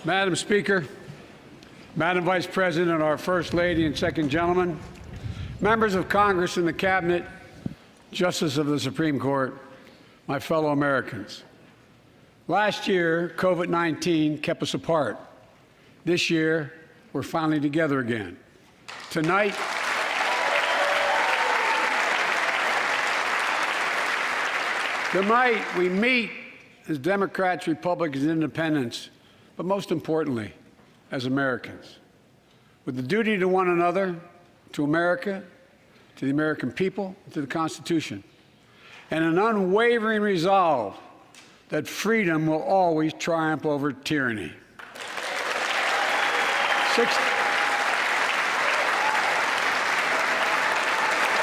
Madam Speaker, Madam Vice President, our First Lady and Second Gentleman, members of Congress and the Cabinet, Justices of the Supreme Court, my fellow Americans. Last year, COVID-19 kept us apart. This year, we're finally together again. Tonight, we meet as Democrats, Republicans, and Independents, but most importantly, as Americans, with the duty to one another, to America, to the American people, to the Constitution, and an unwavering resolve that freedom will always triumph over tyranny.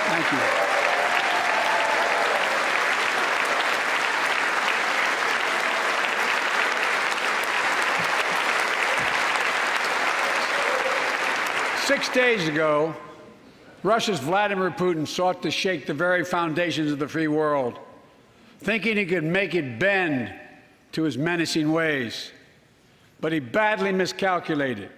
Thank you. 6 days ago, Russia's Vladimir Putin sought to shake the very foundations of the free world, thinking he could make it bend to his menacing ways. But he badly miscalculated.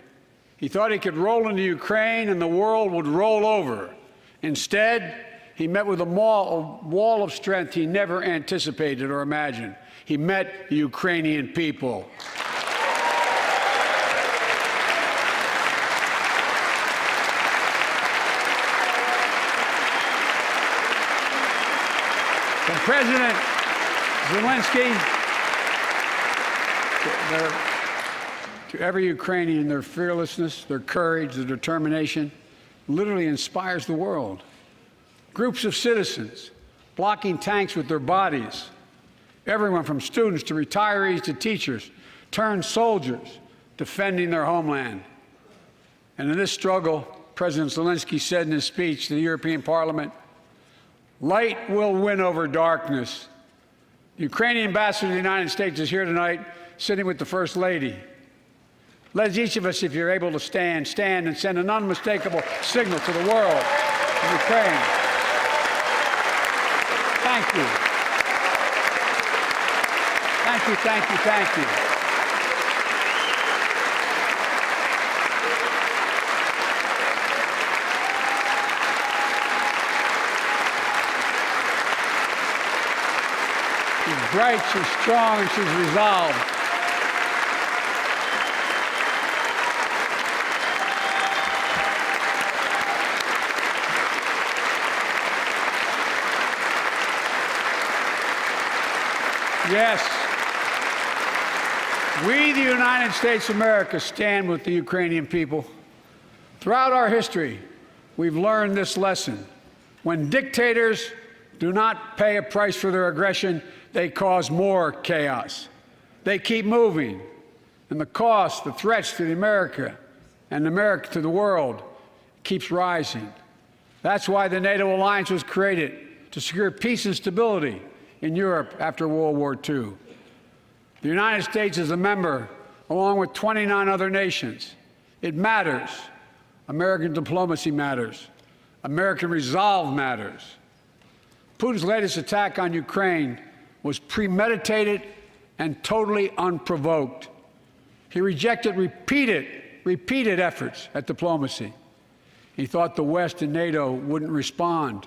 He thought he could roll into Ukraine and the world would roll over. Instead, he met with a wall of strength he never anticipated or imagined. He met the Ukrainian people. From President Zelensky to every Ukrainian, their fearlessness, their courage, their determination literally inspires the world. Groups of citizens blocking tanks with their bodies, everyone from students to retirees to teachers, turned soldiers defending their homeland. And in this struggle, President Zelensky said in his speech to the European Parliament, "Light will win over darkness." The Ukrainian ambassador to the United States is here tonight, sitting with the First Lady. Let each of us, if you're able to stand and send an unmistakable signal to the world of Ukraine. Thank you. Thank you, thank you, thank you. She's bright, she's strong, and she's resolved. Yes, we, the United States of America, stand with the Ukrainian people. Throughout our history, we've learned this lesson. When dictators do not pay a price for their aggression, they cause more chaos. They keep moving, and the cost, the threats to America and America to the world keeps rising. That's why the NATO alliance was created, to secure peace and stability in Europe after World War II. The United States is a member, along with 29 other nations. It matters. American diplomacy matters. American resolve matters. Putin's latest attack on Ukraine was premeditated and totally unprovoked. He rejected repeated efforts at diplomacy. He thought the West and NATO wouldn't respond.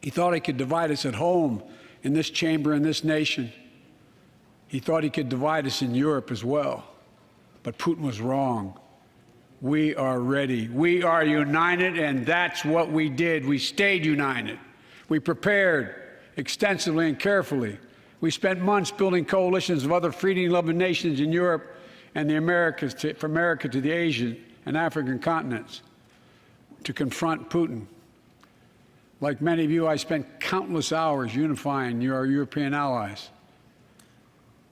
He thought he could divide us at home, in this chamber, in this nation. He thought he could divide us in Europe as well. But Putin was wrong. We are ready. We are united, and that's what we did. We stayed united. We prepared extensively and carefully. We spent months building coalitions of other freedom-loving nations in Europe and the Americas, from America to the Asian and African continents, to confront Putin. Like many of you, I spent countless hours unifying our European allies.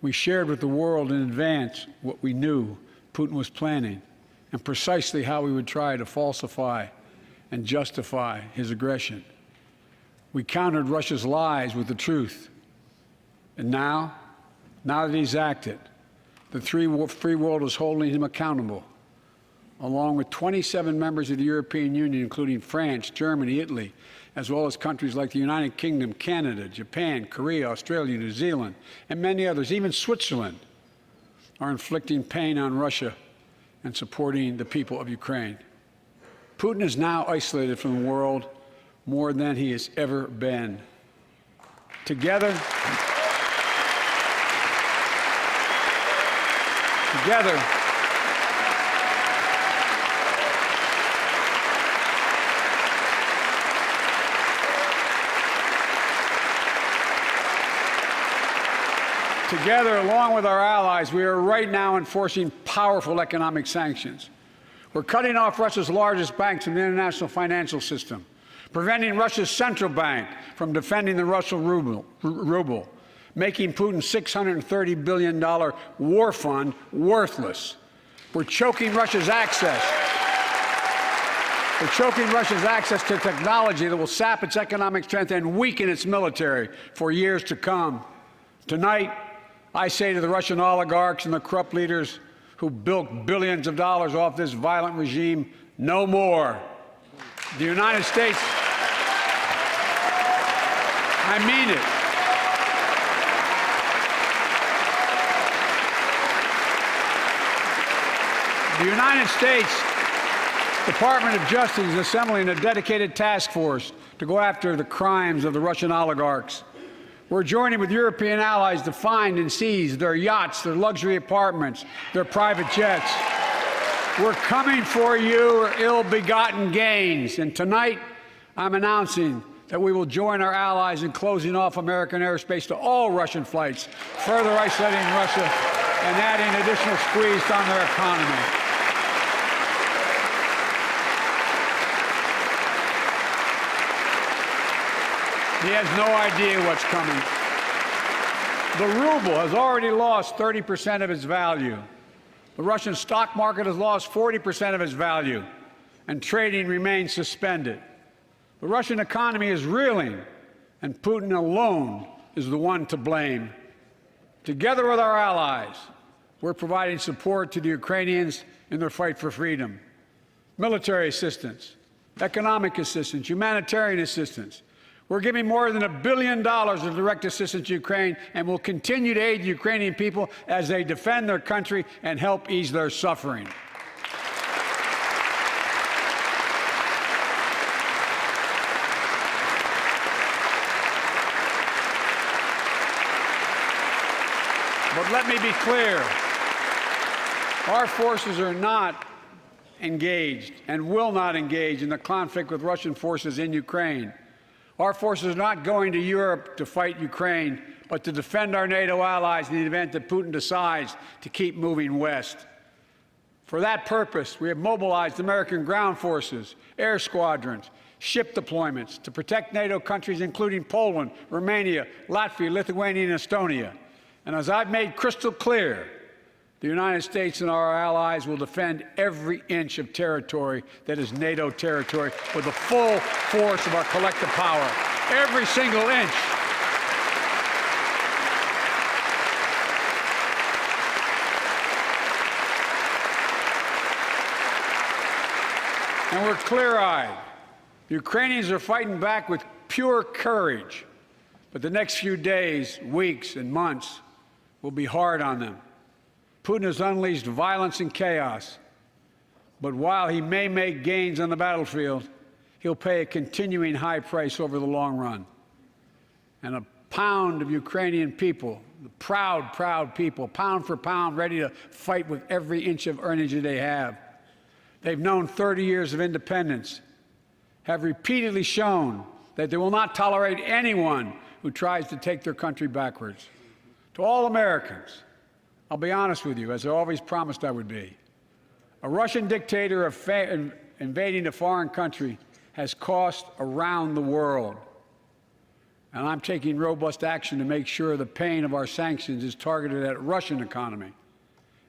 We shared with the world in advance what we knew Putin was planning and precisely how we would try to falsify and justify his aggression. We countered Russia's lies with the truth. And now that he's acted, the free world is holding him accountable, along with 27 members of the European Union, including France, Germany, Italy, as well as countries like the United Kingdom, Canada, Japan, Korea, Australia, New Zealand, and many others, even Switzerland. are inflicting pain on Russia and supporting the people of Ukraine. Putin is now isolated from the world more than he has ever been. Together, along with our allies, we are right now enforcing powerful economic sanctions. We're cutting off Russia's largest banks in the international financial system, preventing Russia's central bank from defending the Russian ruble, making Putin's $630 billion war fund worthless. We're choking Russia's access. To technology that will sap its economic strength and weaken its military for years to come. Tonight, I say to the Russian oligarchs and the corrupt leaders who bilked billions of dollars off this violent regime, no more. The United States, I mean it. The United States Department of Justice is assembling a dedicated task force to go after the crimes of the Russian oligarchs. We're joining with European allies to find and seize their yachts, their luxury apartments, their private jets. We're coming for your ill-begotten gains. And tonight, I'm announcing that we will join our allies in closing off American airspace to all Russian flights, further isolating Russia and adding additional squeeze on their economy. He has no idea what's coming. The ruble has already lost 30% of its value. The Russian stock market has lost 40% of its value, and trading remains suspended. The Russian economy is reeling, and Putin alone is the one to blame. Together with our allies, we're providing support to the Ukrainians in their fight for freedom. Military assistance, economic assistance, humanitarian assistance. We're giving more than $1 billion of direct assistance to Ukraine, and will continue to aid the Ukrainian people as they defend their country and help ease their suffering. But let me be clear. Our forces are not engaged and will not engage in the conflict with Russian forces in Ukraine. Our forces are not going to Europe to fight Ukraine, but to defend our NATO allies in the event that Putin decides to keep moving west. For that purpose, we have mobilized American ground forces, air squadrons, ship deployments to protect NATO countries, including Poland, Romania, Latvia, Lithuania, and Estonia. And as I've made crystal clear, the United States and our allies will defend every inch of territory that is NATO territory with the full force of our collective power. Every single inch. And we're clear-eyed. The Ukrainians are fighting back with pure courage. But the next few days, weeks, and months will be hard on them. Putin has unleashed violence and chaos, but while he may make gains on the battlefield, he'll pay a continuing high price over the long run. And a pound of Ukrainian people, the proud, proud people, pound for pound, ready to fight with every inch of energy they have. They've known 30 years of independence, have repeatedly shown that they will not tolerate anyone who tries to take their country backwards. To all Americans, I'll be honest with you, as I always promised I would be. A Russian dictator invading a foreign country has cost around the world. And I'm taking robust action to make sure the pain of our sanctions is targeted at the Russian economy,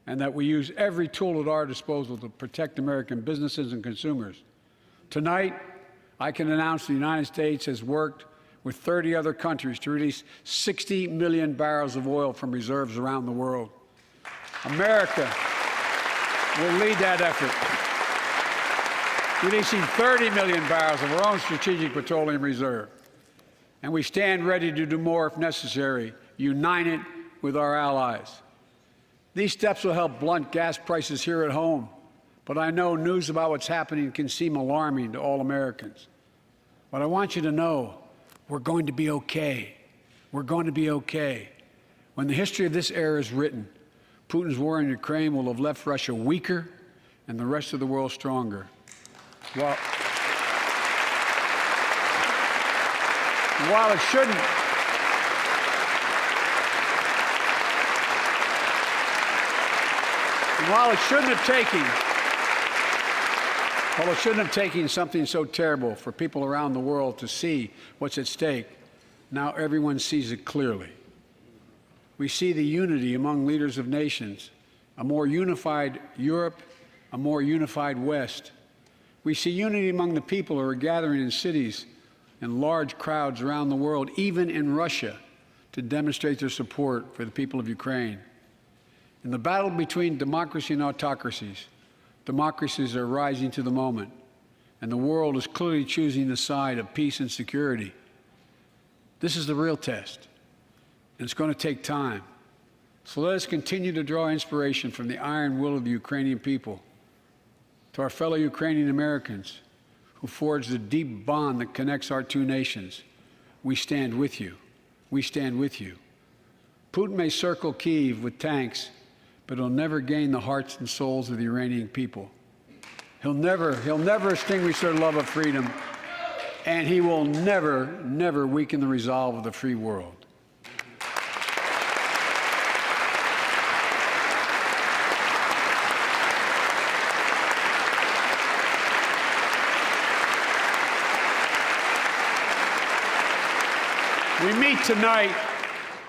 and that we use every tool at our disposal to protect American businesses and consumers. Tonight, I can announce the United States has worked with 30 other countries to release 60 million barrels of oil from reserves around the world. America will lead that effort, releasing 30 million barrels of our own strategic petroleum reserve. And we stand ready to do more if necessary, united with our allies. These steps will help blunt gas prices here at home, but I know news about what's happening can seem alarming to all Americans. But I want you to know we're going to be okay. We're going to be okay. When the history of this era is written, Putin's war in Ukraine will have left Russia weaker and the rest of the world stronger. While it shouldn't have taken something so terrible for people around the world to see what's at stake, now everyone sees it clearly. We see the unity among leaders of nations, a more unified Europe, a more unified West. We see unity among the people who are gathering in cities and large crowds around the world, even in Russia, to demonstrate their support for the people of Ukraine. In the battle between democracy and autocracies, democracies are rising to the moment, and the world is clearly choosing the side of peace and security. This is the real test, and it's going to take time. So let us continue to draw inspiration from the iron will of the Ukrainian people. To our fellow Ukrainian Americans who forged the deep bond that connects our two nations, we stand with you. We stand with you. Putin may circle Kyiv with tanks, but he'll never gain the hearts and souls of the Iranian people. He'll never extinguish their love of freedom, and he will never weaken the resolve of the free world. We meet tonight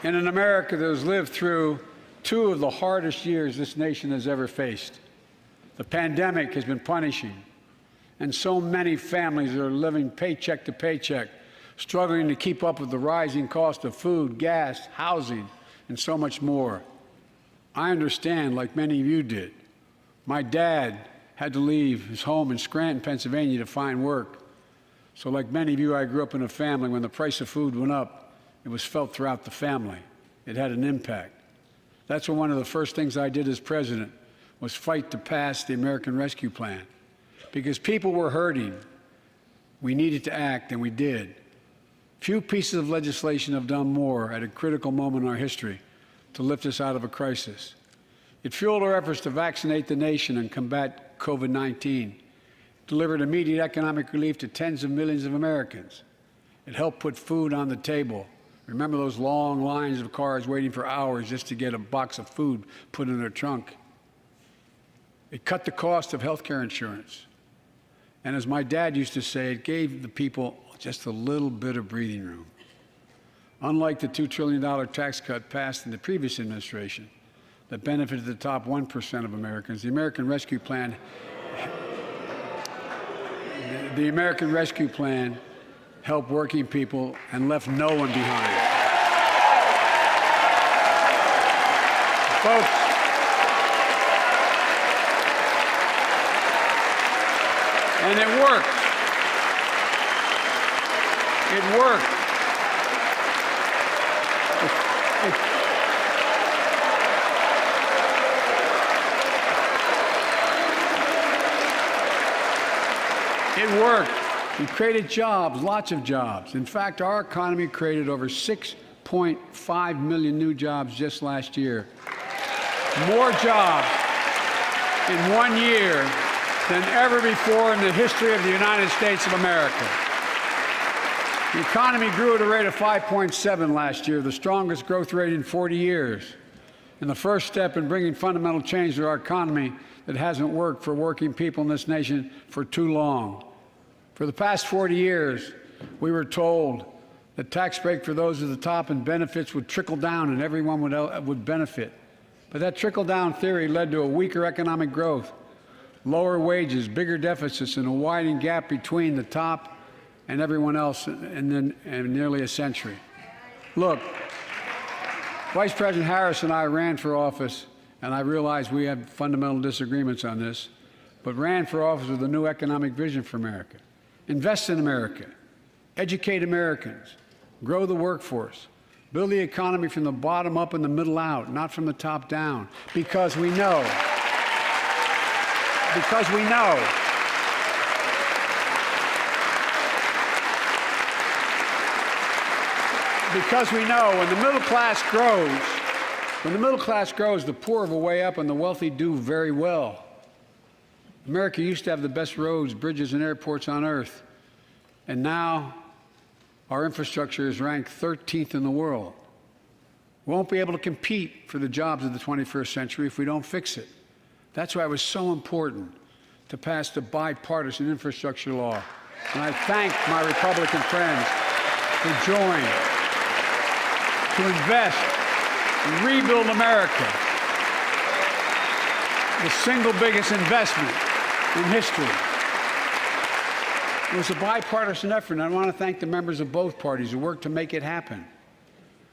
in an America that has lived through two of the hardest years this nation has ever faced. The pandemic has been punishing, and so many families are living paycheck to paycheck, struggling to keep up with the rising cost of food, gas, housing, and so much more. I understand, like many of you did. My dad had to leave his home in Scranton, Pennsylvania to find work. So like many of you, I grew up in a family when the price of food went up, it was felt throughout the family. It had an impact. That's when one of the first things I did as president was fight to pass the American Rescue Plan. Because people were hurting, we needed to act, and we did. Few pieces of legislation have done more at a critical moment in our history to lift us out of a crisis. It fueled our efforts to vaccinate the nation and combat COVID-19, delivered immediate economic relief to tens of millions of Americans. It helped put food on the table. Remember those long lines of cars waiting for hours just to get a box of food put in their trunk. It cut the cost of health care insurance. And as my dad used to say, it gave the people just a little bit of breathing room. Unlike the $2 trillion tax cut passed in the previous administration that benefited the top 1% of Americans, the American Rescue Plan helped working people and left no one behind. Folks, and it worked. It worked. It worked. We created jobs, lots of jobs. In fact, our economy created over 6.5 million new jobs just last year. More jobs in 1 year than ever before in the history of the United States of America. The economy grew at a rate of 5.7 last year, the strongest growth rate in 40 years. And the first step in bringing fundamental change to our economy that hasn't worked for working people in this nation for too long. For the past 40 years, we were told that tax break for those at the top and benefits would trickle down and everyone would benefit. But that trickle-down theory led to a weaker economic growth, lower wages, bigger deficits, and a widening gap between the top and everyone else in nearly a century. Look, Vice President Harris and I ran for office, and I realize we have fundamental disagreements on this, but ran for office with a new economic vision for America. Invest in America, educate Americans, grow the workforce, Build the economy from the bottom up and the middle out, not from the top down. Because we know. Because we know. Because we know when the middle class grows, the poor will way up and the wealthy do very well. America used to have the best roads, bridges, and airports on earth. And now our infrastructure is ranked 13th in the world. We won't be able to compete for the jobs of the 21st century if we don't fix it. That's why it was so important to pass the bipartisan infrastructure law. And I thank my Republican friends who joined to invest and rebuild America, the single biggest investment in history. It was a bipartisan effort, and I want to thank the members of both parties who worked to make it happen.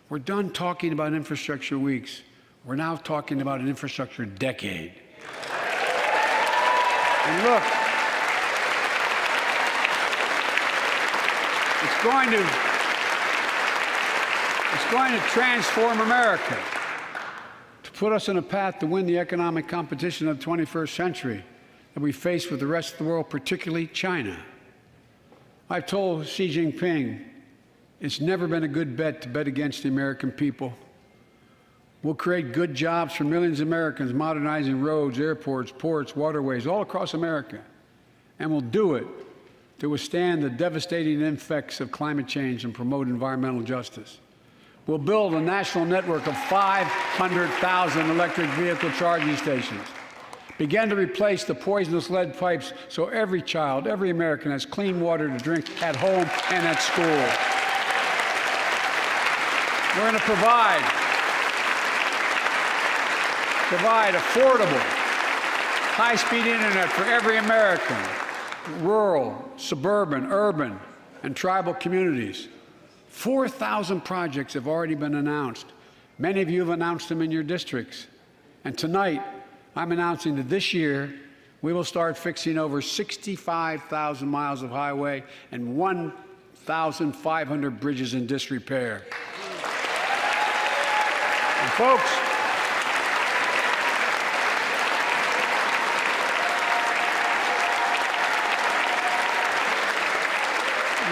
We're done talking about infrastructure weeks. We're now talking about an infrastructure decade. And look, it's going to transform America, to put us on a path to win the economic competition of the 21st century that we face with the rest of the world, particularly China. I've told Xi Jinping it's never been a good bet to bet against the American people. We'll create good jobs for millions of Americans, modernizing roads, airports, ports, waterways, all across America. And we'll do it to withstand the devastating effects of climate change and promote environmental justice. We'll build a national network of 500,000 electric vehicle charging stations. Begin to replace the poisonous lead pipes so every child, every American has clean water to drink at home and at school. We're going to provide affordable, high-speed internet for every American, rural, suburban, urban, and tribal communities. 4,000 projects have already been announced. Many of you have announced them in your districts. And tonight, I'm announcing that this year, we will start fixing over 65,000 miles of highway and 1,500 bridges in disrepair. And folks,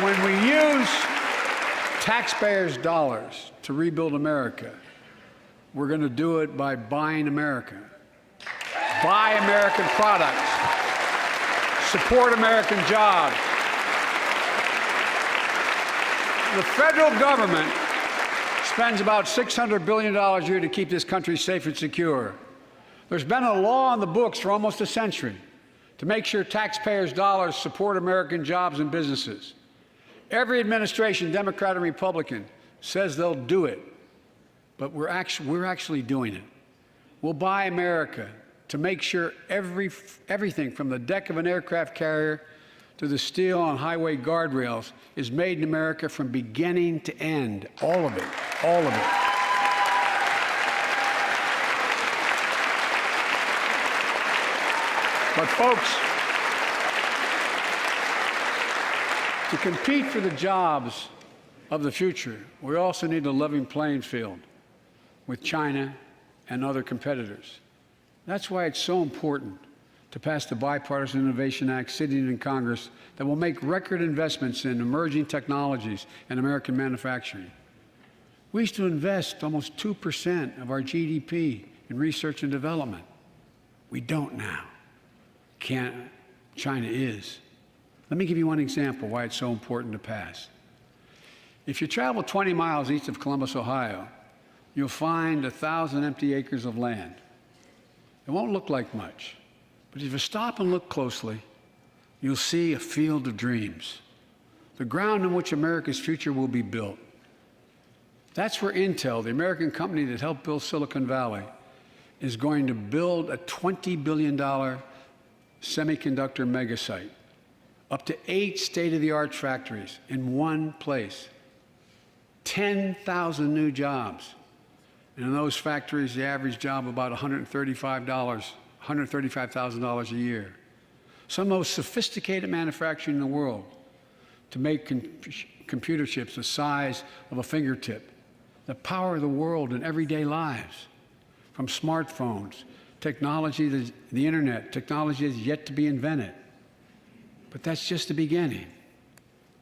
when we use taxpayers' dollars to rebuild America, we're going to do it by buying America. Buy American products. Support American jobs. The federal government spends about $600 billion a year to keep this country safe and secure. There's been a law on the books for almost a century to make sure taxpayers' dollars support American jobs and businesses. Every administration, Democrat and Republican, says they'll do it, but we're actually doing it. We'll buy America to make sure everything from the deck of an aircraft carrier to the steel on highway guardrails is made in America from beginning to end. All of it. All of it. But folks, to compete for the jobs of the future, we also need a level playing field with China and other competitors. That's why it's so important to pass the Bipartisan Innovation Act sitting in Congress that will make record investments in emerging technologies and American manufacturing. We used to invest almost 2% of our GDP in research and development. We don't now. China is. Let me give you one example why it's so important to pass. If you travel 20 miles east of Columbus, Ohio, you'll find 1,000 empty acres of land. It won't look like much, but if you stop and look closely, you'll see a field of dreams, the ground on which America's future will be built. That's where Intel, the American company that helped build Silicon Valley, is going to build a $20 billion semiconductor megasite, up to 8 state-of-the-art factories in one place, 10,000 new jobs. And in those factories, the average job about $135,000 a year. Some of the most sophisticated manufacturing in the world to make computer chips the size of a fingertip the power of the world in everyday lives, from smartphones, technology, the internet, technology is yet to be invented. But that's just the beginning.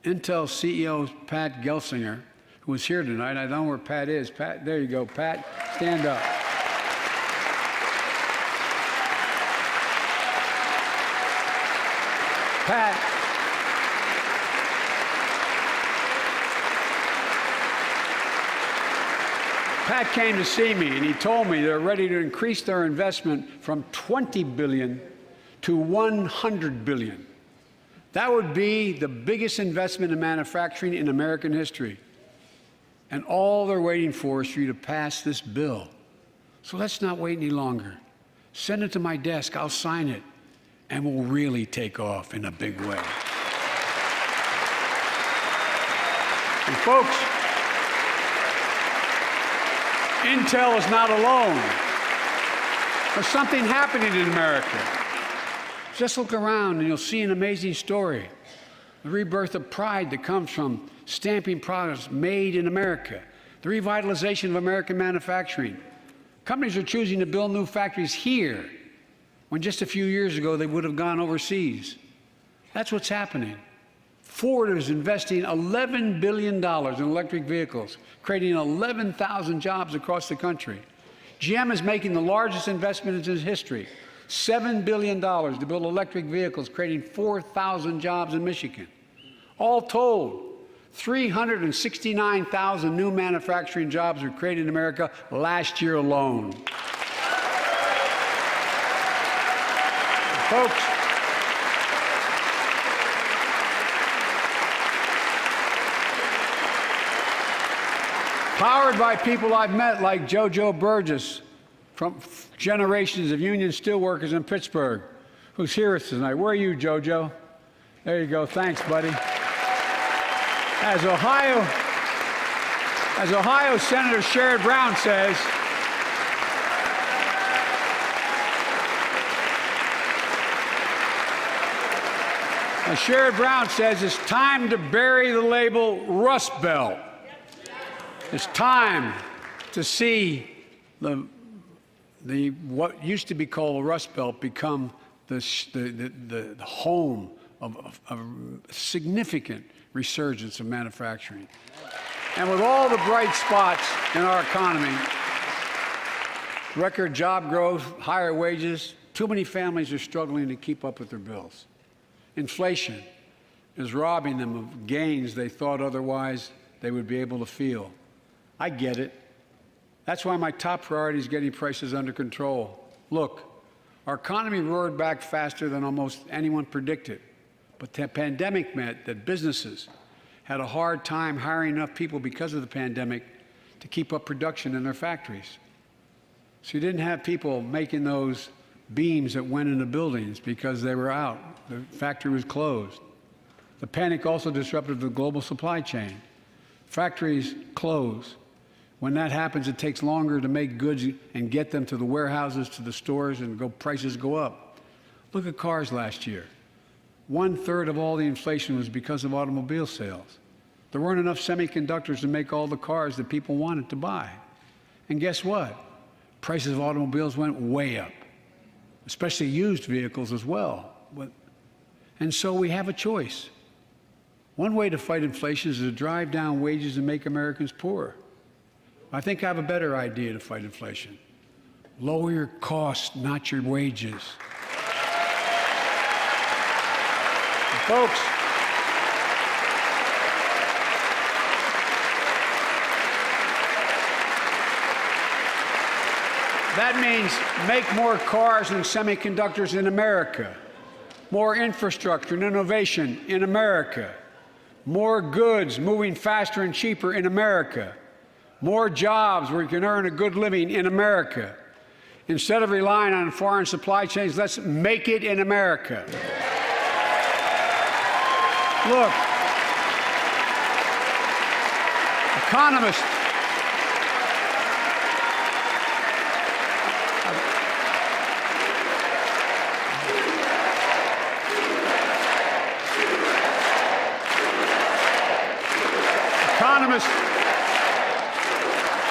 Intel CEO Pat Gelsinger, who is here tonight, I don't know where Pat is. Pat, there you go, Pat, stand up. Pat came to see me, and he told me they're ready to increase their investment from $20 billion to $100 billion. That would be the biggest investment in manufacturing in American history. And all they're waiting for is for you to pass this bill. So let's not wait any longer. Send it to my desk, I'll sign it, and we'll really take off in a big way. And folks, Intel is not alone. There's something happening in America. Just look around and you'll see an amazing story. The rebirth of pride that comes from stamping products made in America. The revitalization of American manufacturing. Companies are choosing to build new factories here when just a few years ago they would have gone overseas. That's what's happening. Ford is investing $11 billion in electric vehicles, creating 11,000 jobs across the country. GM is making the largest investment in its history, $7 billion to build electric vehicles, creating 4,000 jobs in Michigan. All told, 369,000 new manufacturing jobs were created in America last year alone. Folks, powered by people I've met like JoJo Burgess from generations of union steelworkers in Pittsburgh, who's here tonight. Where are you, JoJo? There you go. Thanks, buddy. As Ohio Senator Sherrod Brown says, it's time to bury the label Rust Belt. It's time to see what used to be called the Rust Belt become the home of a significant resurgence of manufacturing. And with all the bright spots in our economy, record job growth, higher wages, too many families are struggling to keep up with their bills. Inflation is robbing them of gains they thought otherwise they would be able to feel. I get it. That's why my top priority is getting prices under control. Look, our economy roared back faster than almost anyone predicted. But the pandemic meant that businesses had a hard time hiring enough people because of the pandemic to keep up production in their factories. So you didn't have people making those beams that went into buildings because they were out. The factory was closed. The panic also disrupted the global supply chain. Factories close. When that happens, it takes longer to make goods and get them to the warehouses, to the stores, and prices go up. Look at cars last year. 1/3 of all the inflation was because of automobile sales. There weren't enough semiconductors to make all the cars that people wanted to buy. And guess what? Prices of automobiles went way up, especially used vehicles as well. And so we have a choice. One way to fight inflation is to drive down wages and make Americans poorer. I think I have a better idea to fight inflation. Lower your costs, not your wages. Folks, that means make more cars and semiconductors in America, more infrastructure and innovation in America, more goods moving faster and cheaper in America, more jobs where you can earn a good living in America. Instead of relying on foreign supply chains, let's make it in America. Look, economists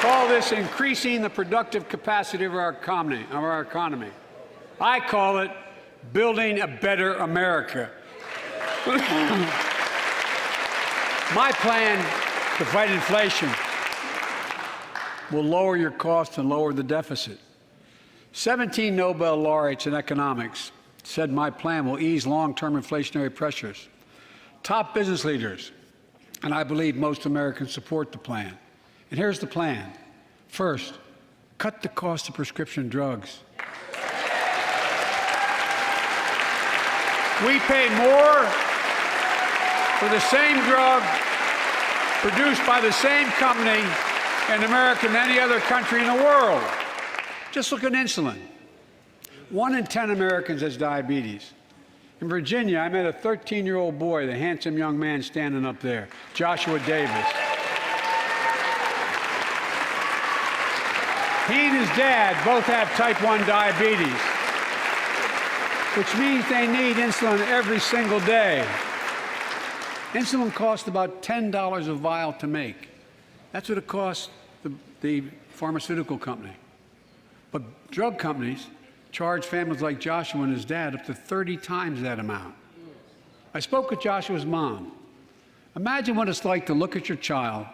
call this increasing the productive capacity of our economy. I call it building a better America. My plan to fight inflation will lower your costs and lower the deficit. 17 Nobel laureates in economics said my plan will ease long-term inflationary pressures. Top business leaders, and I believe most Americans, support the plan. And here's the plan. First, cut the cost of prescription drugs. We pay more for the same drug produced by the same company in America than any other country in the world. Just look at insulin. 1 in 10 Americans has diabetes. In Virginia, I met a 13-year-old boy, the handsome young man standing up there, Joshua Davis. He and his dad both have type 1 diabetes, which means they need insulin every single day. Insulin costs about $10 a vial to make. That's what it costs the pharmaceutical company. But drug companies charge families like Joshua and his dad up to 30 times that amount. I spoke with Joshua's mom. Imagine what it's like to look at your child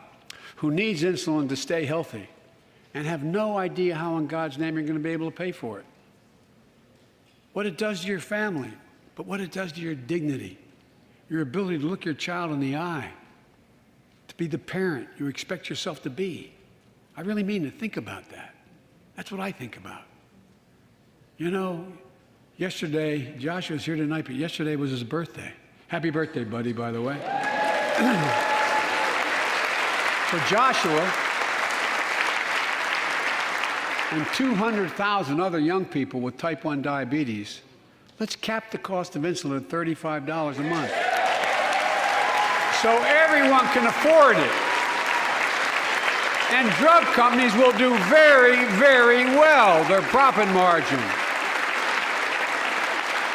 who needs insulin to stay healthy and have no idea how in God's name you're going to be able to pay for it. What it does to your family, but what it does to your dignity, your ability to look your child in the eye, to be the parent you expect yourself to be. I really mean to think about that. That's what I think about. You know, yesterday, Joshua's here tonight, but yesterday was his birthday. Happy birthday, buddy, by the way. For Joshua and 200,000 other young people with type 1 diabetes, let's cap the cost of insulin at $35 a month, so everyone can afford it. And drug companies will do very, very well, their profit margin.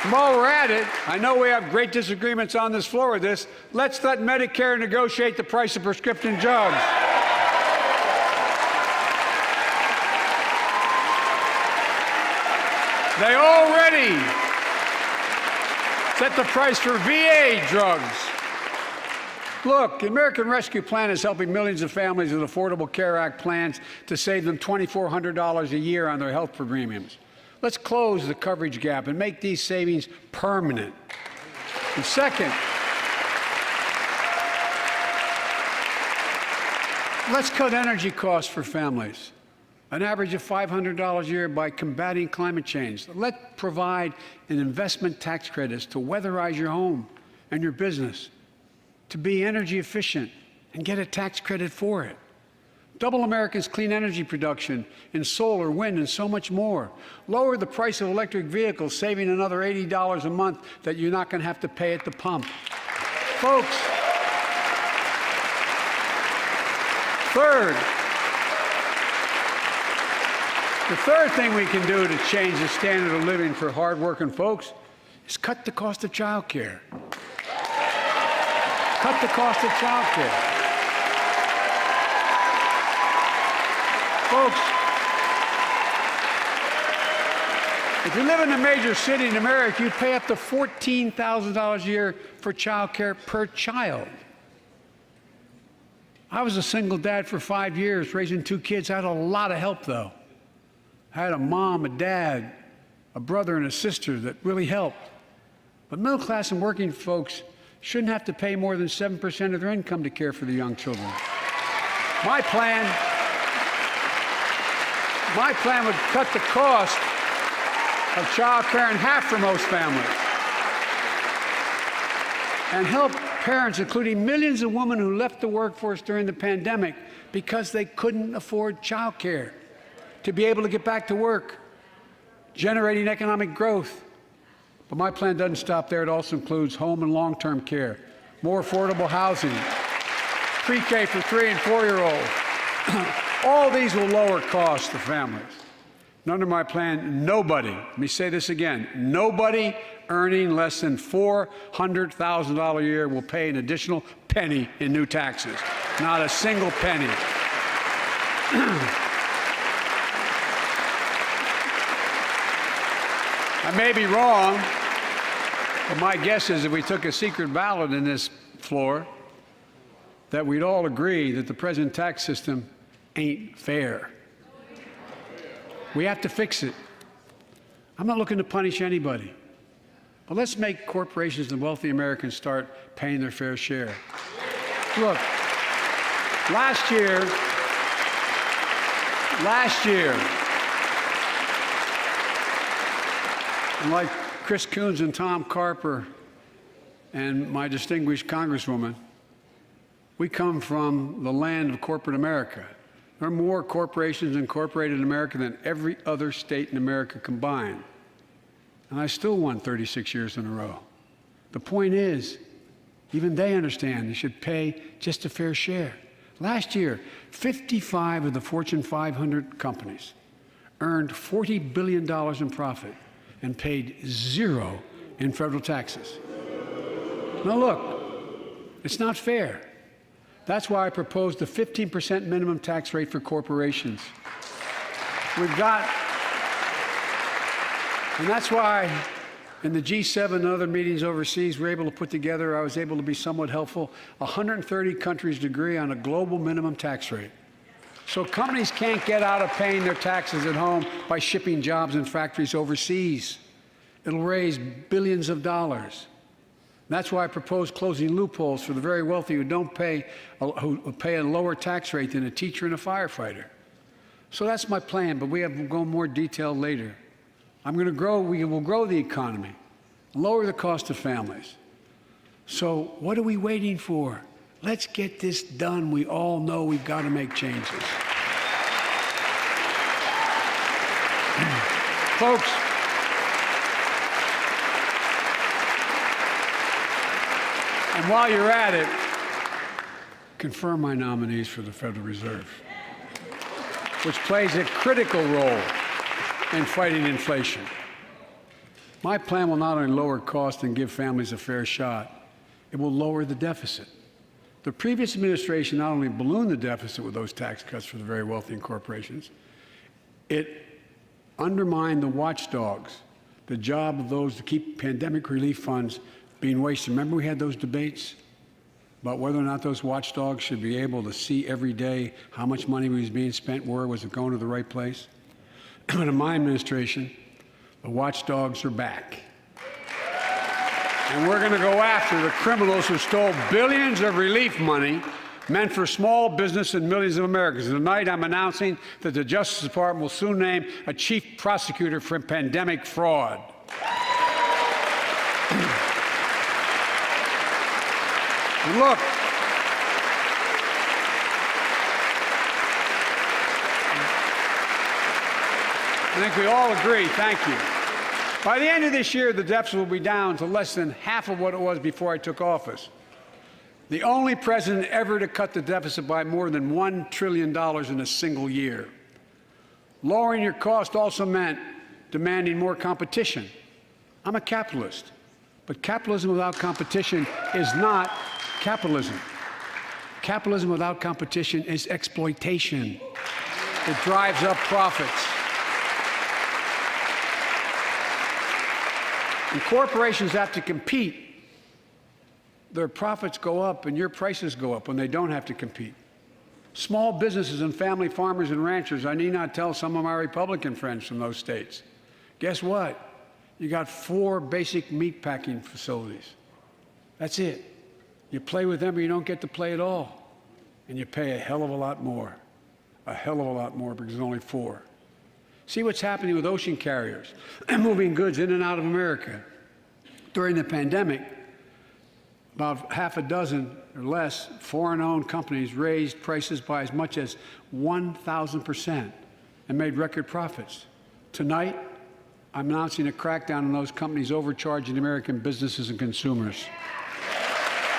And while we're at it, I know we have great disagreements on this floor with this. Let's let Medicare negotiate the price of prescription drugs. They already set the price for VA drugs. Look, the American Rescue Plan is helping millions of families with Affordable Care Act plans to save them $2,400 a year on their health premiums. Let's close the coverage gap and make these savings permanent. And second, let's cut energy costs for families, an average of $500 a year, by combating climate change. Let's provide an investment tax credits to weatherize your home and your business, to be energy efficient and get a tax credit for it. Double America's clean energy production in solar, wind, and so much more. Lower the price of electric vehicles, saving another $80 a month that you're not going to have to pay at the pump. Folks, the third thing we can do to change the standard of living for hardworking folks is cut the cost of child care. Cut the cost of child care. Folks, if you live in a major city in America, you pay up to $14,000 a year for child care per child. I was a single dad for 5 years, raising 2 kids. I had a lot of help, though. I had a mom, a dad, a brother, and a sister that really helped. But middle class and working folks shouldn't have to pay more than 7% of their income to care for the young children. My plan would cut the cost of child care in half for most families and help parents, including millions of women who left the workforce during the pandemic because they couldn't afford child care, to be able to get back to work, generating economic growth. But my plan doesn't stop there. It also includes home and long-term care, more affordable housing, pre-K for 3- and 4-year-olds. All these will lower costs to families. And under my plan, nobody, let me say this again, nobody earning less than $400,000 a year will pay an additional penny in new taxes. Not a single penny. I may be wrong, but my guess is if we took a secret ballot in this floor, that we'd all agree that the present tax system ain't fair. We have to fix it. I'm not looking to punish anybody, but let's make corporations and wealthy Americans start paying their fair share. Look, last year, and like Chris Coons and Tom Carper and my distinguished Congresswoman, we come from the land of corporate America. There are more corporations incorporated in America than every other state in America combined. And I still won 36 years in a row. The point is, even they understand they should pay just a fair share. Last year, 55 of the Fortune 500 companies earned $40 billion in profit and paid zero in federal taxes. Now look, it's not fair. That's why I proposed the 15% minimum tax rate for corporations. And that's why in the G7 and other meetings overseas, we're able to put together, I was able to be somewhat helpful, 130 countries agree on a global minimum tax rate. So companies can't get out of paying their taxes at home by shipping jobs and factories overseas. It'll raise billions of dollars. That's why I propose closing loopholes for the very wealthy who pay a lower tax rate than a teacher and a firefighter. So that's my plan, but we'll go in more detail later. We will grow the economy, lower the cost of families. So what are we waiting for? Let's get this done. We all know we've got to make changes. Folks, and while you're at it, confirm my nominees for the Federal Reserve, which plays a critical role in fighting inflation. My plan will not only lower costs and give families a fair shot, it will lower the deficit. The previous administration not only ballooned the deficit with those tax cuts for the very wealthy and corporations, it undermined the watchdogs, the job of those to keep pandemic relief funds being wasted. Remember we had those debates about whether or not those watchdogs should be able to see every day how much money was being spent, where was it going to the right place? But in my administration, the watchdogs are back. And we're going to go after the criminals who stole billions of relief money meant for small business and millions of Americans. And tonight I'm announcing that the Justice Department will soon name a chief prosecutor for pandemic fraud. And look, I think we all agree, thank you. By the end of this year, the deficit will be down to less than half of what it was before I took office. The only president ever to cut the deficit by more than $1 trillion in a single year. Lowering your cost also meant demanding more competition. I'm a capitalist, but capitalism without competition is not capitalism. Capitalism without competition is exploitation. It drives up profits. And corporations have to compete. Their profits go up and your prices go up when they don't have to compete. Small businesses and family farmers and ranchers, I need not tell some of my Republican friends from those states. Guess what? You got 4 basic meat packing facilities. That's it. You play with them or you don't get to play at all. And you pay a hell of a lot more. A hell of a lot more because there's only 4. See what's happening with ocean carriers moving goods in and out of America. During the pandemic, about half a dozen or less foreign-owned companies raised prices by as much as 1,000% and made record profits. Tonight, I'm announcing a crackdown on those companies overcharging American businesses and consumers.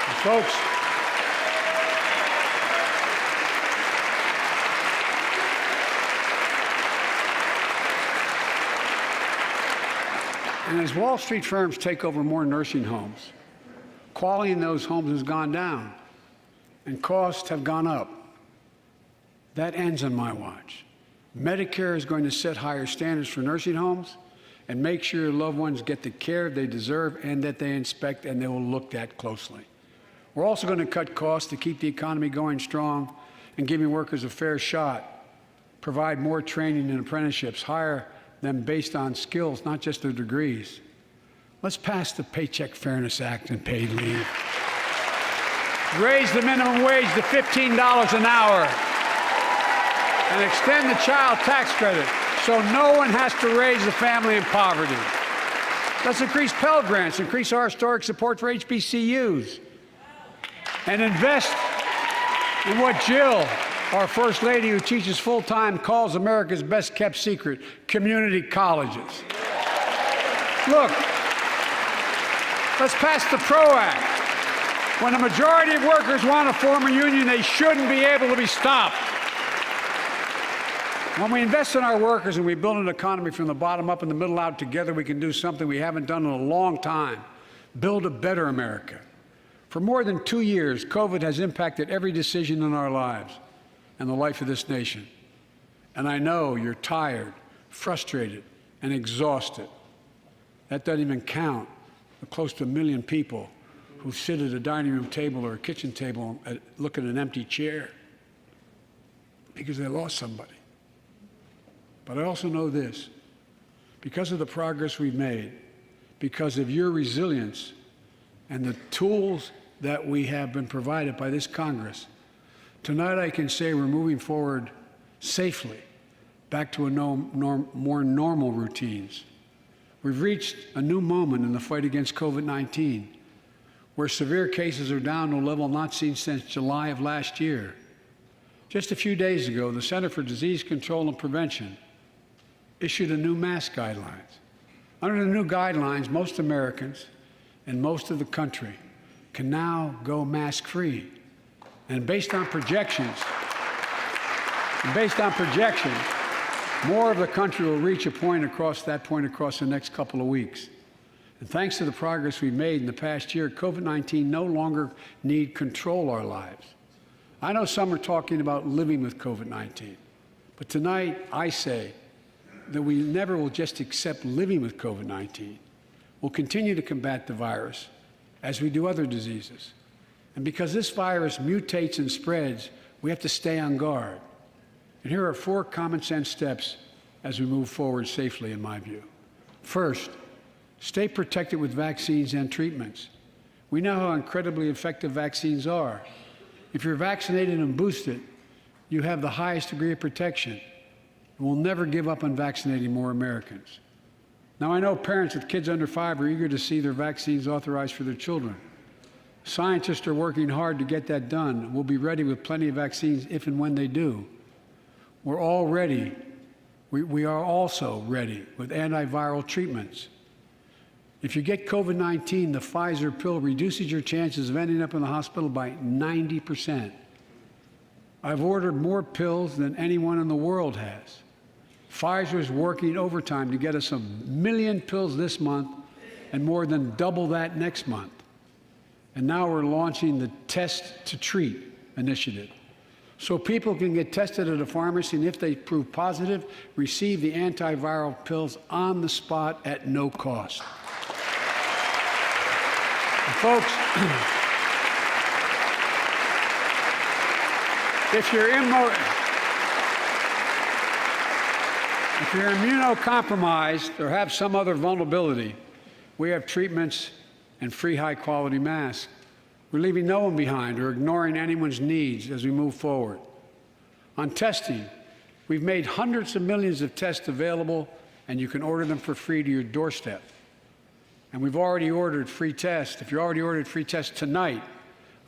And folks, and as Wall Street firms take over more nursing homes, quality in those homes has gone down and costs have gone up. That ends on my watch. Medicare is going to set higher standards for nursing homes and make sure your loved ones get the care they deserve and that they inspect and they will look at closely. We're also going to cut costs to keep the economy going strong and giving workers a fair shot, provide more training and apprenticeships, hire them based on skills, not just their degrees. Let's pass the Paycheck Fairness Act and paid leave. Raise the minimum wage to $15 an hour and extend the child tax credit so no one has to raise a family in poverty. Let's increase Pell Grants, increase our historic support for HBCUs, and invest in what Jill, our First Lady who teaches full-time, calls America's best-kept secret, community colleges. Look, let's pass the PRO Act. When a majority of workers want to form a union, they shouldn't be able to be stopped. When we invest in our workers and we build an economy from the bottom up and the middle out together, we can do something we haven't done in a long time, build a better America. For more than 2 years, COVID has impacted every decision in our lives and the life of this nation. And I know you're tired, frustrated, and exhausted. That doesn't even count the close to 1 million people who sit at a dining room table or a kitchen table and look at an empty chair because they lost somebody. But I also know this, because of the progress we've made, because of your resilience and the tools that we have been provided by this Congress, tonight I can say we're moving forward safely back to more normal routines. We've reached a new moment in the fight against COVID-19, where severe cases are down to a level not seen since July of last year. Just a few days ago, the Center for Disease Control and Prevention issued a new mask guidelines. Under the new guidelines, most Americans and most of the country can now go mask-free. And based on projections, more of the country will reach that point across the next couple of weeks. And thanks to the progress we've made in the past year, COVID-19 no longer need control our lives. I know some are talking about living with COVID-19, but tonight I say that we never will just accept living with COVID-19. We'll continue to combat the virus as we do other diseases. And because this virus mutates and spreads, we have to stay on guard. And here are 4 common sense steps as we move forward safely, in my view. First, stay protected with vaccines and treatments. We know how incredibly effective vaccines are. If you're vaccinated and boosted, you have the highest degree of protection. We'll never give up on vaccinating more Americans. Now, I know parents with kids under 5 are eager to see their vaccines authorized for their children. Scientists are working hard to get that done. We'll be ready with plenty of vaccines if and when they do. We're all ready. We are also ready with antiviral treatments. If you get COVID-19, the Pfizer pill reduces your chances of ending up in the hospital by 90%. I've ordered more pills than anyone in the world has. Pfizer is working overtime to get us 1 million pills this month and more than double that next month. And now we're launching the Test to Treat initiative. So people can get tested at a pharmacy, and if they prove positive, receive the antiviral pills on the spot at no cost. And folks, if you're immunocompromised or have some other vulnerability, we have treatments and free high-quality masks. We're leaving no one behind or ignoring anyone's needs as we move forward. On testing, we've made hundreds of millions of tests available, and you can order them for free to your doorstep. And we've already ordered free tests. If you already ordered free tests tonight,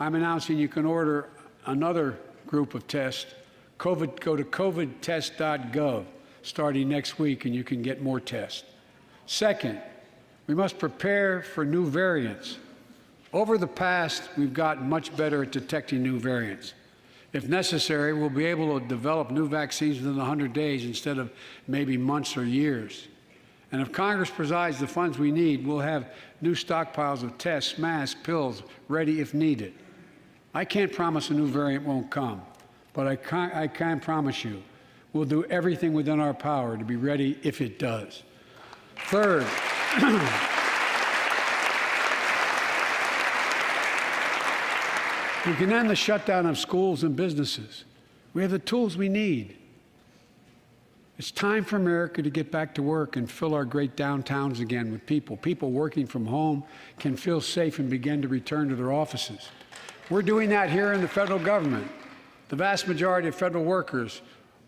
I'm announcing you can order another group of tests. Go to covidtest.gov starting next week, and you can get more tests. Second, we must prepare for new variants. Over the past, we've gotten much better at detecting new variants. If necessary, we'll be able to develop new vaccines within 100 days instead of maybe months or years. And if Congress provides the funds we need, we'll have new stockpiles of tests, masks, pills ready if needed. I can't promise a new variant won't come, But I can promise you, we'll do everything within our power to be ready if it does. Third, we can end the shutdown of schools and businesses. We have the tools we need. It's time for America to get back to work and fill our great downtowns again with people. People working from home can feel safe and begin to return to their offices. We're doing that here in the federal government. The vast majority of federal workers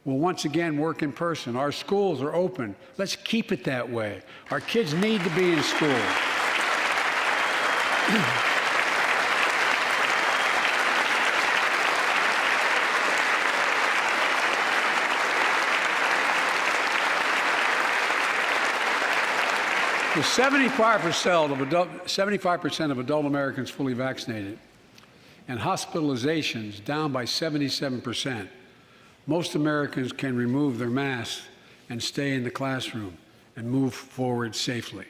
will once again work in person. Our schools are open. Let's keep it that way. Our kids need to be in school. With 75% of adult Americans fully vaccinated and hospitalizations down by 77%, most Americans can remove their masks and stay in the classroom and move forward safely.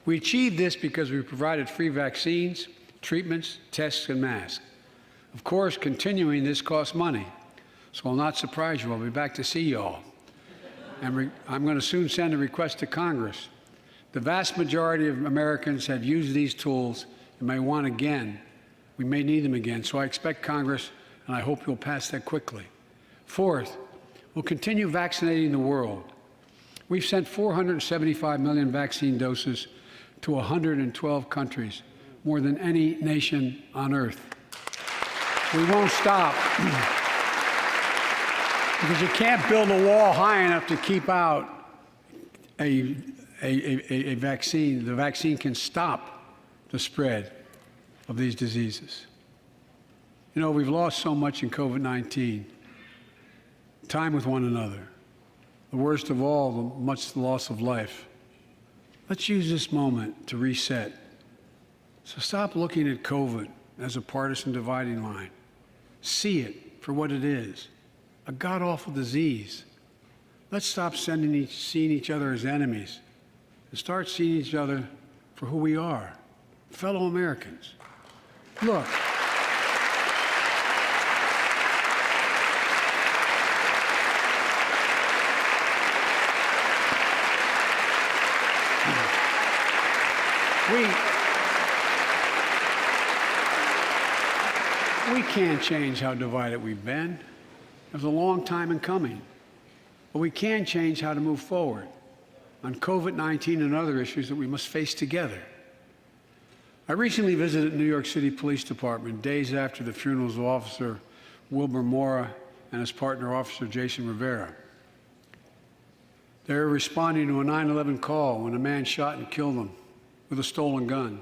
We achieved this because we provided free vaccines, treatments, tests, and masks. Of course, continuing this costs money, so I'll not surprise you. I'll be back to see you all. And I'm going to soon send a request to Congress. The vast majority of Americans have used these tools and may want again. We may need them again, so I expect Congress, and I hope you'll pass that quickly. Fourth, we'll continue vaccinating the world. We've sent 475 million vaccine doses to 112 countries, more than any nation on earth. We won't stop because you can't build a wall high enough to keep out a vaccine. The vaccine can stop the spread of these diseases. You know, we've lost so much in COVID-19. Time with one another. The worst of all, the loss of life. Let's use this moment to reset. So stop looking at COVID as a partisan dividing line. See it for what it is, a god-awful disease. Let's stop seeing each other as enemies and start seeing each other for who we are, fellow Americans. Look, we can't change how divided we've been. It was a long time in coming. But we can change how to move forward on COVID-19 and other issues that we must face together. I recently visited New York City Police Department days after the funerals of Officer Wilbur Mora and his partner, Officer Jason Rivera. They were responding to a 9/11 call when a man shot and killed them with a stolen gun.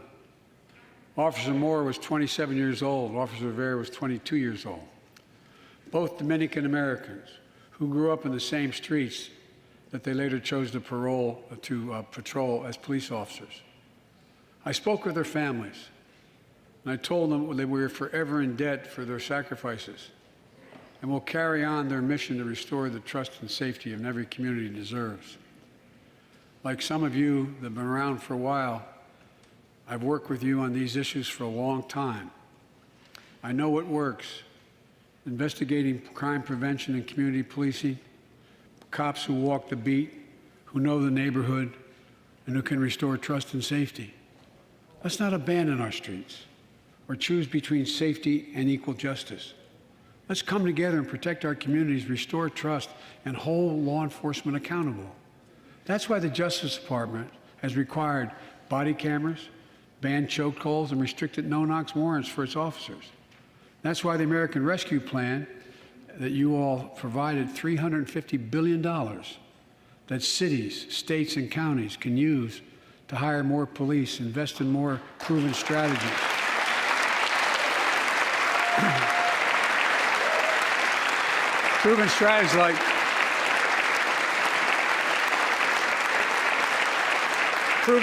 Officer Mora was 27 years old. Officer Rivera was 22 years old. Both Dominican Americans who grew up in the same streets that they later chose to patrol as police officers. I spoke with their families, and I told them that we were forever in debt for their sacrifices and will carry on their mission to restore the trust and safety of every community deserves. Like some of you that have been around for a while, I've worked with you on these issues for a long time. I know what works. Investigating crime prevention and community policing, cops who walk the beat, who know the neighborhood, and who can restore trust and safety. Let's not abandon our streets or choose between safety and equal justice. Let's come together and protect our communities, restore trust, and hold law enforcement accountable. That's why the Justice Department has required body cameras, banned chokeholds, and restricted no-knock warrants for its officers. That's why the American Rescue Plan that you all provided $350 billion that cities, states, and counties can use to hire more police, invest in more proven strategies. Proven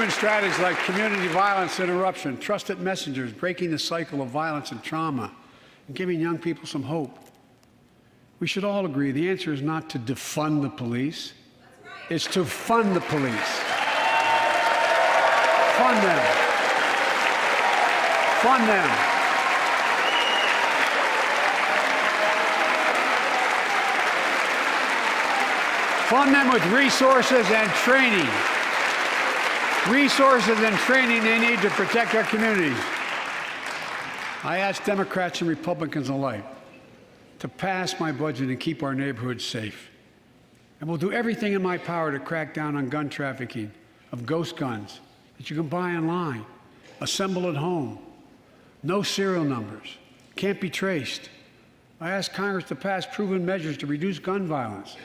strategies like community violence interruption, trusted messengers, breaking the cycle of violence and trauma, and giving young people some hope. We should all agree the answer is not to defund the police. It's to fund the police. Fund them. Fund them. Fund them with resources and training. Resources and training they need to protect our communities. I ask Democrats and Republicans alike to pass my budget and keep our neighborhoods safe. And we'll do everything in my power to crack down on gun trafficking, of ghost guns that you can buy online, assemble at home, no serial numbers, can't be traced. I ask Congress to pass proven measures to reduce gun violence.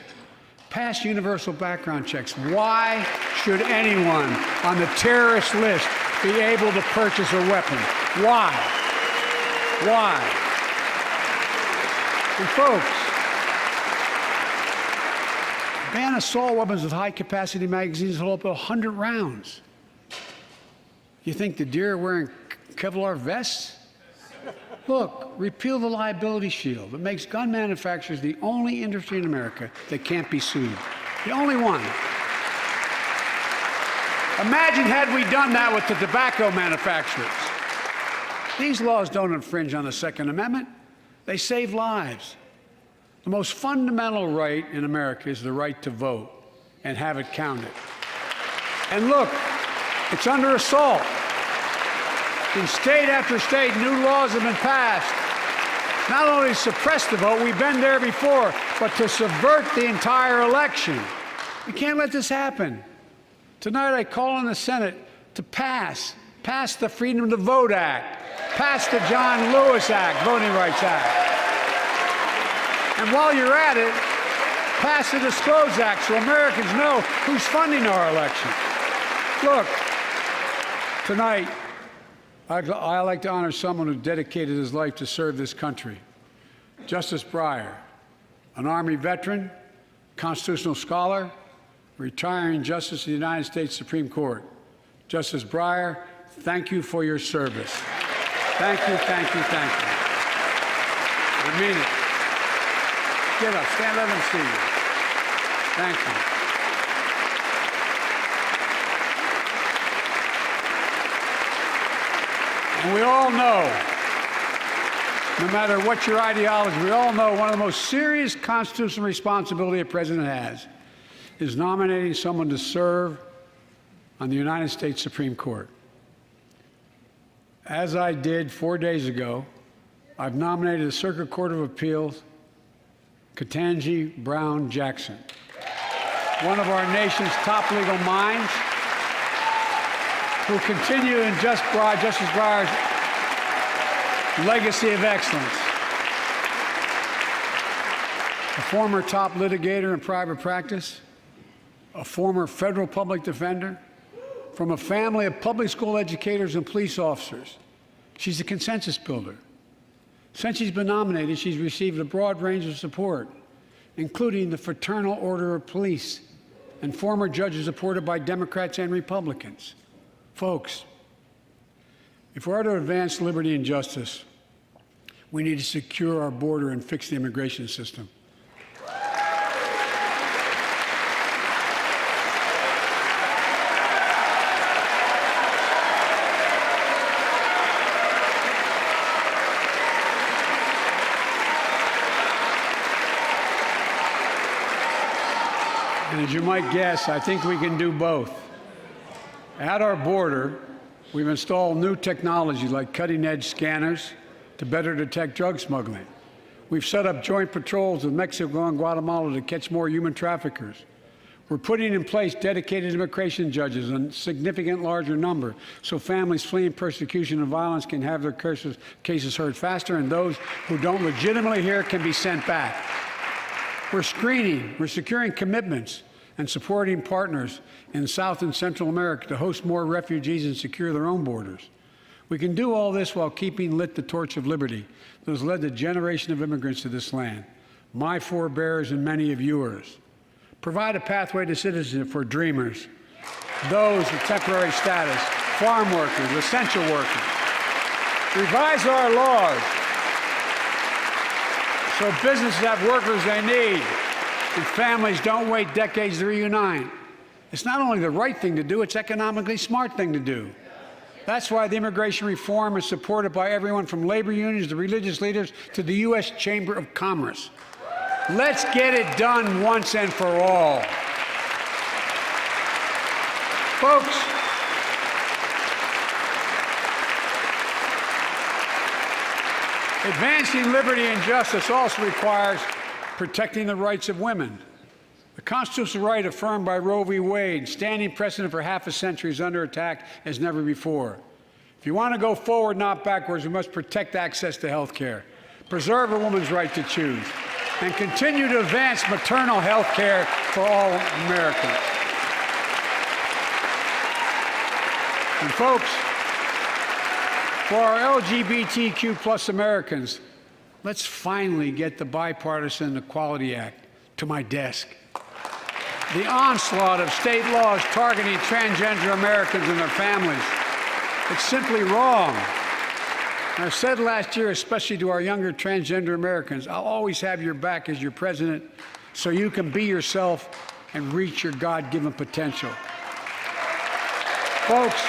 Pass universal background checks. Why should anyone on the terrorist list be able to purchase a weapon? Why? Why? And folks, ban assault weapons with high-capacity magazines that hold up to 100 rounds. You think the deer are wearing Kevlar vests? Look, repeal the liability shield that makes gun manufacturers the only industry in America that can't be sued. The only one. Imagine had we done that with the tobacco manufacturers. These laws don't infringe on the Second Amendment. They save lives. The most fundamental right in America is the right to vote and have it counted. And look, it's under assault. In state after state, new laws have been passed, not only to suppress the vote, we've been there before, but to subvert the entire election. We can't let this happen. Tonight, I call on the Senate to pass the Freedom to Vote Act, pass the John Lewis Act, Voting Rights Act. And while you're at it, pass the Disclose Act so Americans know who's funding our elections. Look, tonight, I like to honor someone who dedicated his life to serve this country. Justice Breyer, an Army veteran, constitutional scholar, retiring Justice of the United States Supreme Court. Justice Breyer, thank you for your service. Thank you, thank you, thank you. I mean it. Get up, stand up and see you. Thank you. And we all know, no matter what your ideology, we all know one of the most serious constitutional responsibility a president has is nominating someone to serve on the United States Supreme Court. As I did 4 days ago, I've nominated the Circuit Court of Appeals, Ketanji Brown Jackson, one of our nation's top legal minds, who will continue in Justice Breyer's legacy of excellence. A former top litigator in private practice, a former federal public defender, from a family of public school educators and police officers. She's a consensus builder. Since she's been nominated, she's received a broad range of support, including the Fraternal Order of Police and former judges supported by Democrats and Republicans. Folks, if we're to advance liberty and justice, we need to secure our border and fix the immigration system. And as you might guess, I think we can do both. At our border, we've installed new technology like cutting-edge scanners to better detect drug smuggling. We've set up joint patrols with Mexico and Guatemala to catch more human traffickers. We're putting in place dedicated immigration judges in a significant larger number so families fleeing persecution and violence can have their cases heard faster, and those who don't legitimately hear can be sent back. We're screening, we're securing commitments and supporting partners in South and Central America to host more refugees and secure their own borders. We can do all this while keeping lit the torch of liberty that has led a generation of immigrants to this land, my forebears and many of yours. Provide a pathway to citizenship for dreamers, those with temporary status, farm workers, essential workers. Revise our laws so businesses have workers they need and families don't wait decades to reunite. It's not only the right thing to do, it's economically smart thing to do. That's why the immigration reform is supported by everyone from labor unions to religious leaders to the U.S. Chamber of Commerce. Let's get it done once and for all. Folks, advancing liberty and justice also requires protecting the rights of women. The constitutional right affirmed by Roe v. Wade, standing precedent for half a century, is under attack as never before. If you want to go forward, not backwards, we must protect access to health care, preserve a woman's right to choose, and continue to advance maternal health care for all Americans. And folks, for our LGBTQ plus Americans, let's finally get the Bipartisan Equality Act to my desk. The onslaught of state laws targeting transgender Americans and their families, it's simply wrong. And I said last year, especially to our younger transgender Americans, I'll always have your back as your president so you can be yourself and reach your God-given potential. Folks,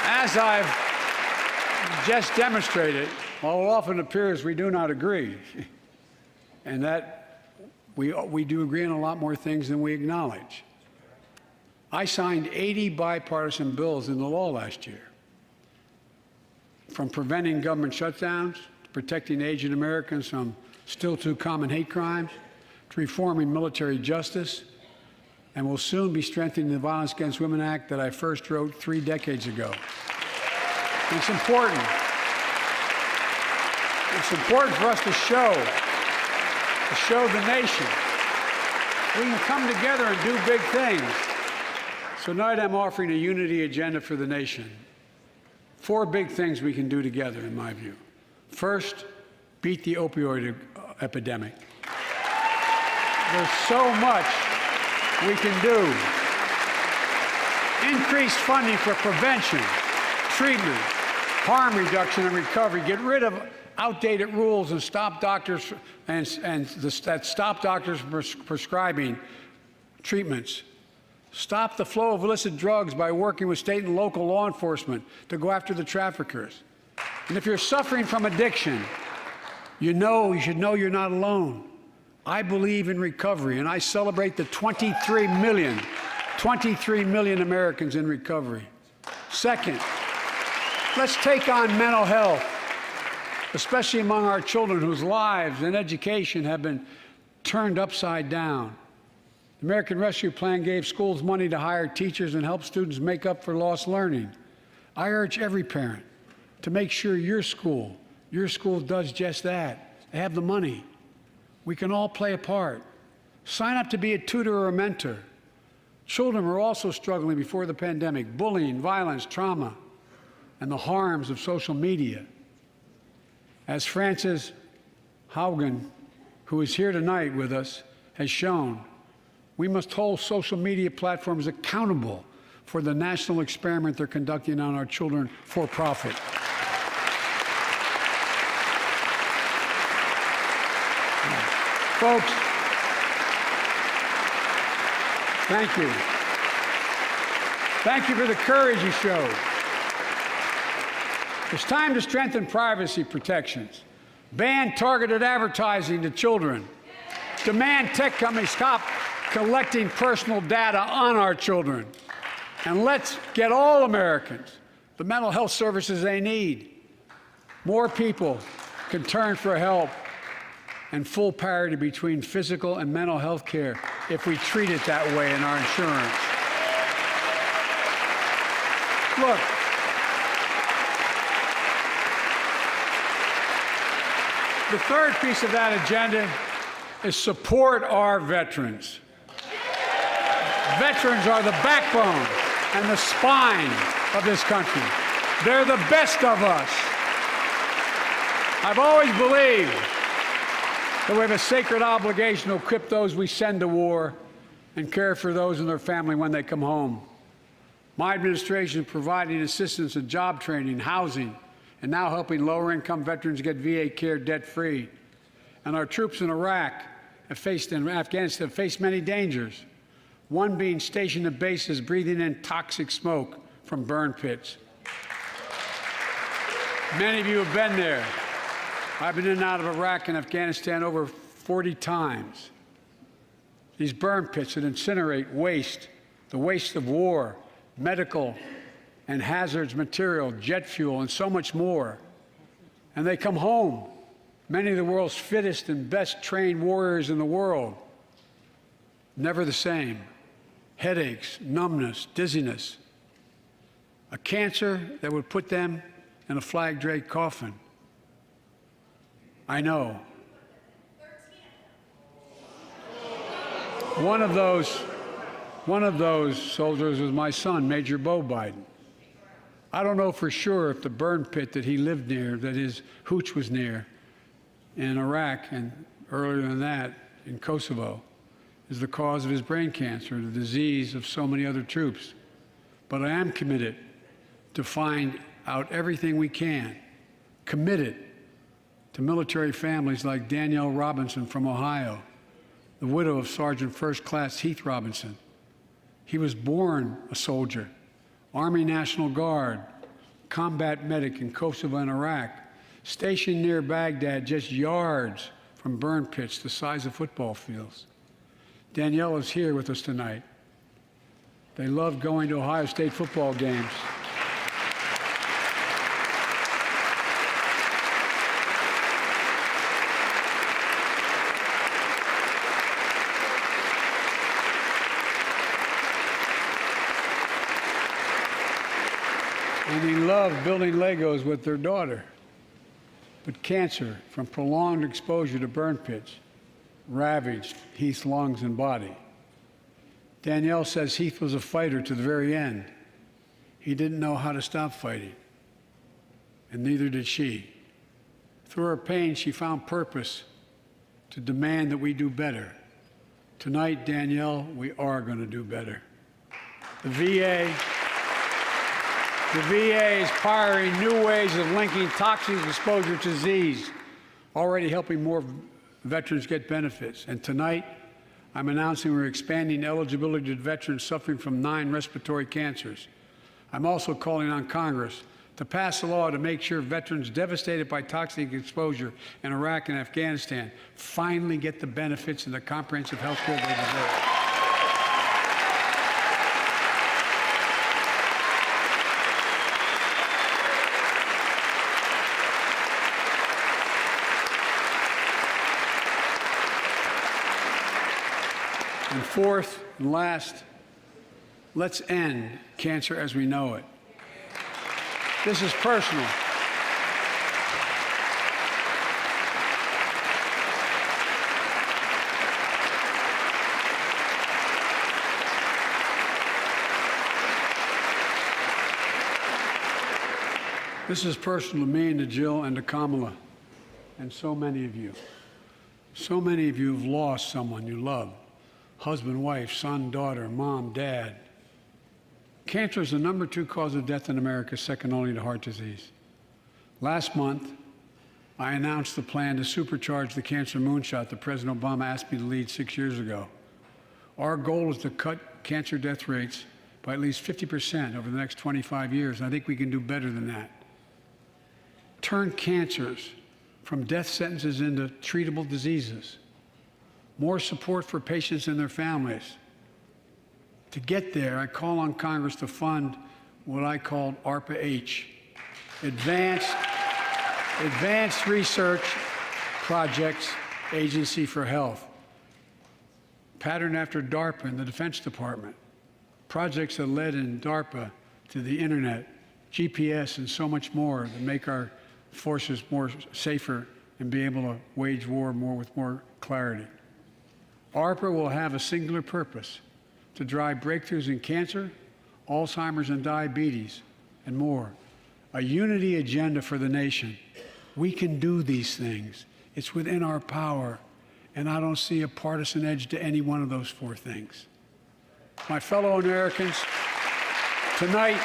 as I've just demonstrated, while it often appears we do not agree, and that we do agree on a lot more things than we acknowledge. I signed 80 bipartisan bills into law last year, from preventing government shutdowns, to protecting Asian Americans from still too common hate crimes, to reforming military justice, and will soon be strengthening the Violence Against Women Act that I first wrote 3 decades ago. And it's important. It's important for us to show the nation we can come together and do big things. So tonight I'm offering a unity agenda for the nation. 4 big things we can do together, in my view. First, beat the opioid epidemic. There's so much we can do. Increase funding for prevention, treatment, harm reduction, and recovery. Get rid of outdated rules and stop doctors stop doctors from prescribing treatments. Stop the flow of illicit drugs by working with state and local law enforcement to go after the traffickers. And if you're suffering from addiction, you should know you're not alone. I believe in recovery, and I celebrate the 23 million Americans in recovery. Second, let's take on mental health, especially among our children whose lives and education have been turned upside down. The American Rescue Plan gave schools money to hire teachers and help students make up for lost learning. I urge every parent to make sure your school does just that. They have the money. We can all play a part. Sign up to be a tutor or a mentor. Children were also struggling before the pandemic: bullying, violence, trauma, and the harms of social media. As Frances Haugen, who is here tonight with us, has shown, we must hold social media platforms accountable for the national experiment they're conducting on our children for profit. Folks, thank you. Thank you for the courage you showed. It's time to strengthen privacy protections, ban targeted advertising to children, demand tech companies stop collecting personal data on our children, and let's get all Americans the mental health services they need. More people can turn for help and full parity between physical and mental health care if we treat it that way in our insurance. Look, the third piece of that agenda is support our veterans. Veterans are the backbone and the spine of this country. They're the best of us. I've always believed that we have a sacred obligation to equip those we send to war and care for those in their family when they come home. My administration is providing assistance in job training, housing, and now helping lower-income veterans get VA care debt-free. And our troops in Iraq and Afghanistan have faced many dangers, one being stationed at bases breathing in toxic smoke from burn pits. Many of you have been there. I've been in and out of Iraq and Afghanistan over 40 times. These burn pits that incinerate waste, the waste of war, medical and hazardous material, jet fuel, and so much more. And they come home, many of the world's fittest and best trained warriors in the world. Never the same. Headaches, numbness, dizziness. A cancer that would put them in a flag-draped coffin. I know. One of those soldiers was my son, Major Bo Biden. I don't know for sure if the burn pit that he lived near, that his hooch was near in Iraq and earlier than that in Kosovo, is the cause of his brain cancer, the disease of so many other troops. But I am committed to find out everything we can, committed to military families like Danielle Robinson from Ohio, the widow of Sergeant First Class Heath Robinson. He was born a soldier, Army National Guard, combat medic in Kosovo and Iraq, stationed near Baghdad, just yards from burn pits the size of football fields. Danielle is here with us tonight. They love going to Ohio State football games. And they love building Legos with their daughter. But cancer from prolonged exposure to burn pits ravaged Heath's lungs and body. Danielle says Heath was a fighter to the very end. He didn't know how to stop fighting, and neither did she. Through her pain, she found purpose to demand that we do better. Tonight, Danielle, we are going to do better. The VA is pioneering new ways of linking toxic exposure to disease, already helping more veterans get benefits. And tonight, I'm announcing we're expanding eligibility to veterans suffering from 9 respiratory cancers. I'm also calling on Congress to pass a law to make sure veterans devastated by toxic exposure in Iraq and Afghanistan finally get the benefits and the comprehensive health care they deserve. And fourth and last, let's end cancer as we know it. This is personal. This is personal to me and to Jill and to Kamala and so many of you. So many of you have lost someone you love. Husband, wife, son, daughter, mom, dad. Cancer is the #2 cause of death in America, second only to heart disease. Last month, I announced the plan to supercharge the cancer moonshot that President Obama asked me to lead 6 years ago. Our goal is to cut cancer death rates by at least 50% over the next 25 years, and I think we can do better than that. Turn cancers from death sentences into treatable diseases. More support for patients and their families. To get there, I call on Congress to fund what I call ARPA-H, Advanced Research Projects Agency for Health, patterned after DARPA and the Defense Department. Projects that led in DARPA to the internet, GPS, and so much more that make our forces more safer and be able to wage war with more clarity. ARPA will have a singular purpose: to drive breakthroughs in cancer, Alzheimer's and diabetes, and more. A unity agenda for the nation. We can do these things. It's within our power, and I don't see a partisan edge to any one of those 4 things. My fellow Americans, tonight,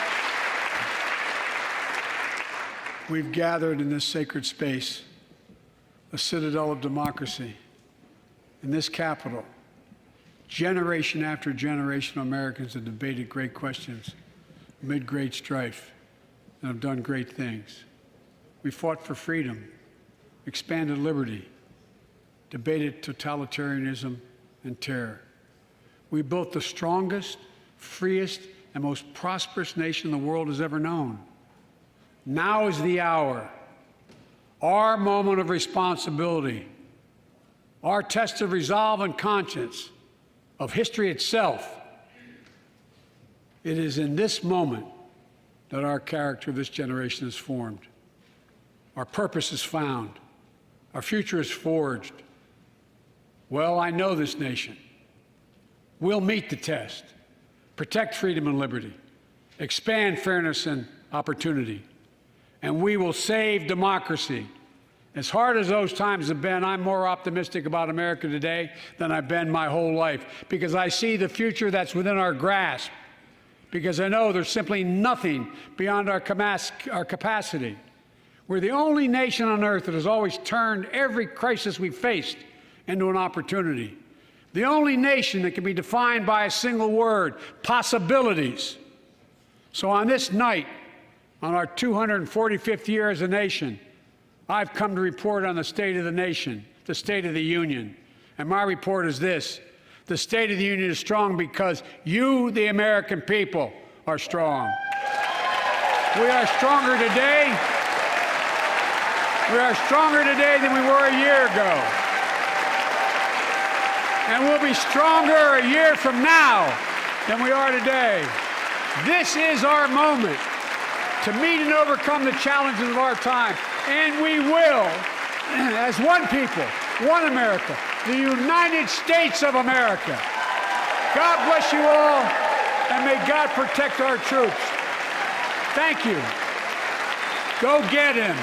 we've gathered in this sacred space, a citadel of democracy, in this Capitol. Generation after generation of Americans have debated great questions amid great strife and have done great things. We fought for freedom, expanded liberty, debated totalitarianism and terror. We built the strongest, freest, and most prosperous nation the world has ever known. Now is the hour, our moment of responsibility, our test of resolve and conscience, of history itself. It is in this moment that our character of this generation is formed. Our purpose is found. Our future is forged. Well, I know this nation. We'll meet the test, protect freedom and liberty, expand fairness and opportunity, and we will save democracy. As hard as those times have been, I'm more optimistic about America today than I've been my whole life, because I see the future that's within our grasp, because I know there's simply nothing beyond our capacity. We're the only nation on earth that has always turned every crisis we've faced into an opportunity. The only nation that can be defined by a single word: possibilities. So on this night, on our 245th year as a nation, I've come to report on the state of the nation, the State of the Union. And my report is this: the State of the Union is strong because you, the American people, are strong. We are stronger today. We are stronger today than we were a year ago. And we'll be stronger a year from now than we are today. This is our moment to meet and overcome the challenges of our time. And we will, as one people, one America, the United States of America. God bless you all, and may God protect our troops. Thank you. Go get him.